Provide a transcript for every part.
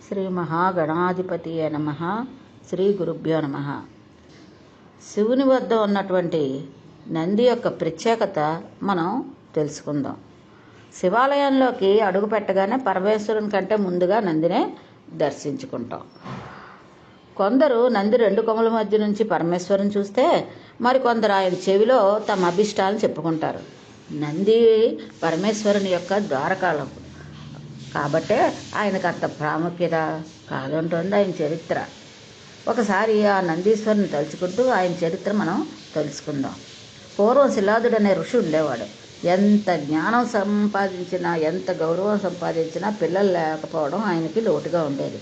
శ్రీ మహాగణాధిపతియే నమః. శ్రీ గురుభ్యో నమః. శివుని వద్ద ఉన్నటువంటి నంది యొక్క ప్రత్యేకత మనం తెలుసుకుందాం. శివాలయంలోకి అడుగు పెట్టగానే పరమేశ్వరుని కంటే ముందుగా నందినే దర్శించుకుంటాం. కొందరు నంది రెండు కొమ్మల మధ్య నుంచి పరమేశ్వరుని చూస్తే, మరికొందరు ఆయన చెవిలో తమ అభిష్టాలను చెప్పుకుంటారు. నంది పరమేశ్వరుని యొక్క ద్వారకాలం కాబట్టే ఆయనకు అంత ప్రాముఖ్యత కాదంటుంది ఆయన చరిత్ర. ఒకసారి ఆ నందీశ్వరుని తలుచుకుంటూ ఆయన చరిత్ర మనం తెలుసుకుందాం. పూర్వం శిలాదుడు అనే ఋషి ఉండేవాడు. ఎంత జ్ఞానం సంపాదించినా, ఎంత గౌరవం సంపాదించినా పిల్లలు లేకపోవడం ఆయనకి లోటుగా ఉండేది.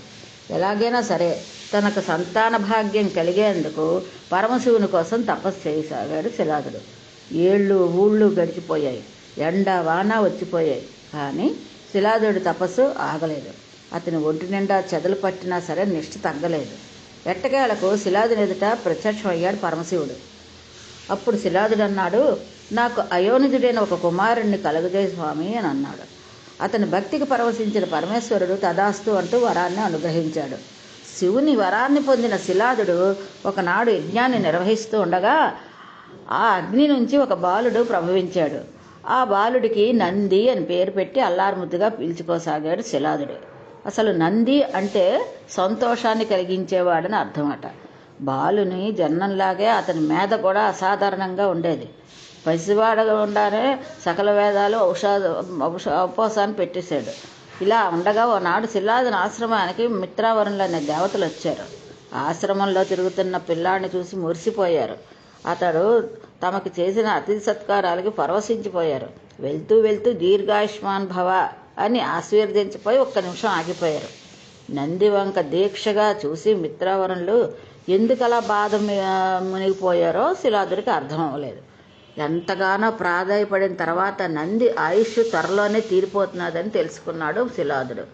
ఎలాగైనా సరే తనకు సంతాన భాగ్యం కలిగేందుకు పరమశివుని కోసం తపస్సు చేయసాగాడు శిలాదుడు. ఏళ్ళు ఊళ్ళు గడిచిపోయాయి, ఎండ వాన వచ్చిపోయాయి, కానీ శిలాదుడి తపస్సు ఆగలేదు. అతని ఒంటి నిండా చెదలు పట్టినా సరే నిష్ఠ తగ్గలేదు. ఎట్టకేలకు శిలాదుని ఎదుట ప్రత్యక్షమయ్యాడు పరమశివుడు. అప్పుడు శిలాదుడు అన్నాడు, నాకు అయోనిజుడైన ఒక కుమారుణ్ణి కలుగజేయ స్వామి అని అన్నాడు. అతని భక్తికి పరవశించిన పరమేశ్వరుడు తదాస్తు అంటూ వరాన్ని అనుగ్రహించాడు. శివుని వరాన్ని పొందిన శిలాదుడు ఒకనాడు యజ్ఞాన్ని నిర్వహిస్తూ ఉండగా ఆ అగ్ని నుంచి ఒక బాలుడు ప్రభవించాడు. ఆ బాలుడికి నంది అని పేరు పెట్టి అల్లారుముద్దుగా పీల్చుకోసాగాడు శిలాదుడు. అసలు నంది అంటే సంతోషాన్ని కలిగించేవాడని అర్థమట. బాలుని జన్మంలాగే అతని మేధ కూడా అసాధారణంగా ఉండేది. పసివాడగా ఉండానే సకల వేదాలు ఉపవాసాన్ని పెట్టేశాడు. ఇలా ఉండగా ఓనాడు శిలాదుని ఆశ్రమానికి మిత్రావరుణులు అనే దేవతలు వచ్చారు. ఆశ్రమంలో తిరుగుతున్న పిల్లాడిని చూసి మురిసిపోయారు. అతడు తమకు చేసిన అతిథి సత్కారాలకి పరవశించిపోయారు. వెళ్తూ వెళ్తూ దీర్ఘాయుష్మాన్ భవ అని ఆశీర్వదించిపోయి ఒక్క నిమిషం ఆగిపోయారు. నంది వంక దీక్షగా చూసి మిత్రావరుణులు ఎందుకలా బాధ మునిగిపోయారో శిలాదుడికి అర్థం అవ్వలేదు. ఎంతగానో ప్రాధాయపడిన తర్వాత నంది ఆయుష్ త్వరలోనే తీరిపోతున్నదని తెలుసుకున్నాడు శిలాదుడు.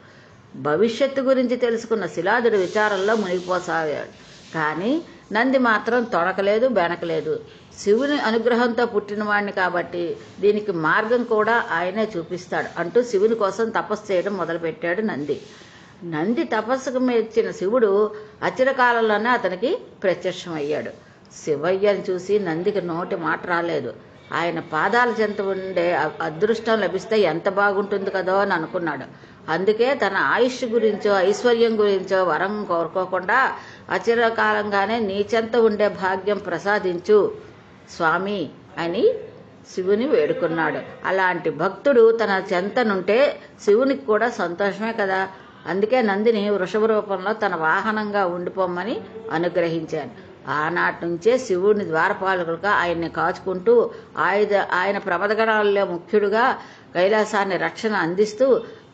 భవిష్యత్తు గురించి తెలుసుకున్న శిలాదుడు విచారంలో మునిగిపోసాగాడు. కానీ నంది మాత్రం తొడకలేదు, బెనకలేదు. శివుని అనుగ్రహంతో పుట్టినవాడిని కాబట్టి దీనికి మార్గం కూడా ఆయనే చూపిస్తాడు అంటూ శివుని కోసం తపస్సు చేయడం మొదలుపెట్టాడు నంది. నంది తపస్సుకు మెచ్చిన శివుడు అచిరకాలంలోనే అతనికి ప్రత్యక్షమయ్యాడు. శివయ్యని చూసి నందికి నోటి మాట రాలేదు. ఆయన పాదాల చెంత ఉండే అదృష్టం లభిస్తే ఎంత బాగుంటుంది కదో అని అనుకున్నాడు. అందుకే తన ఆయుష్ గురించో ఐశ్వర్యం గురించో వరం కోరుకోకుండా అచిరకాలంగానే నీ చెంత ఉండే భాగ్యం ప్రసాదించు స్వామి అని శివుని వేడుకున్నాడు. అలాంటి భక్తుడు తన చెంతనుంటే శివునికి కూడా సంతోషమే కదా. అందుకే నందిని వృషభ రూపంలో తన వాహనంగా ఉండిపోమ్మని అనుగ్రహించాను. ఆనాటి నుంచే శివుని ద్వారపాలకులుగా ఆయన్ని కాచుకుంటూ ఆయన ప్రమదగణాల్లో ముఖ్యుడుగా కైలాసాన్ని రక్షణ అందిస్తూ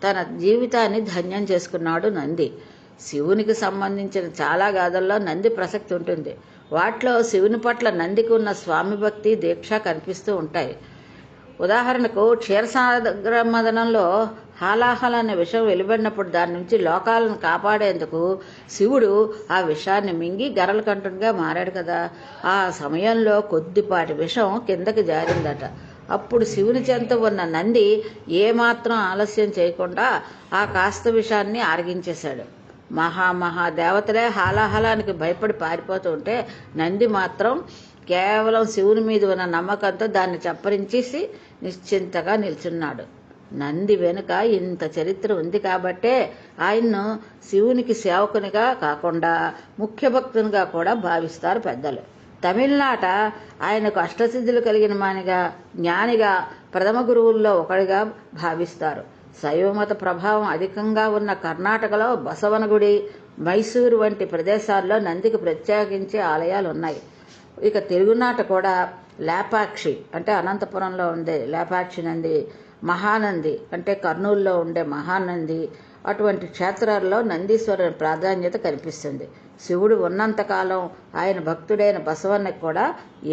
తన జీవితాన్ని ధన్యం చేసుకున్నాడు నంది. శివునికి సంబంధించిన చాలా గాథల్లో నంది ప్రసక్తి ఉంటుంది. వాటిలో శివుని పట్ల నందికి ఉన్న స్వామి భక్తి, దీక్ష కనిపిస్తూ ఉంటాయి. ఉదాహరణకు క్షీరసాగర మదనంలో హాలాహల అనే విషం వెలువడినప్పుడు దాని నుంచి లోకాలను కాపాడేందుకు శివుడు ఆ విషాన్ని మింగి గరళకంఠునిగా మారాడు కదా. ఆ సమయంలో కొద్దిపాటి విషం కిందకి జారిందట. అప్పుడు శివుని చెంత ఉన్న నంది ఏమాత్రం ఆలస్యం చేయకుండా ఆ కాస్త విషాన్ని ఆరగించేశాడు. మహాదేవతలే హాలాహలానికి భయపడి పారిపోతూ ఉంటే నంది మాత్రం కేవలం శివుని మీద ఉన్న నమ్మకంతో దాన్ని చప్పరించేసి నిశ్చింతగా నిల్చున్నాడు. నంది వెనుక ఇంత చరిత్ర ఉంది కాబట్టే ఆయన్ను శివునికి సేవకునిగా కాకుండా ముఖ్య భక్తునిగా కూడా భావిస్తారు పెద్దలు. తమిళనాట ఆయనకు అష్టసిద్ధులు కలిగిన మానిగా, జ్ఞానిగా, ప్రథమ గురువుల్లో ఒకడిగా భావిస్తారు. శైవమత ప్రభావం అధికంగా ఉన్న కర్ణాటకలో బసవనగుడి, మైసూరు వంటి ప్రదేశాల్లో నందికి ప్రత్యేకించే ఆలయాలు ఉన్నాయి. ఇక తెలుగునాట కూడా లేపాక్షి అంటే అనంతపురంలో ఉండే లేపాక్షి నంది, మహానంది అంటే కర్నూలులో ఉండే మహానంది, అటువంటి క్షేత్రాల్లో నందీశ్వరుని ప్రాధాన్యత కనిపిస్తుంది. శివుడు ఉన్నంతకాలం ఆయన భక్తుడైన బసవన్నకి కూడా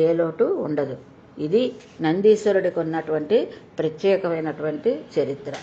ఏ లోటు ఉండదు. ఇది నందీశ్వరుడికి ఉన్నటువంటి ప్రత్యేకమైనటువంటి చరిత్ర.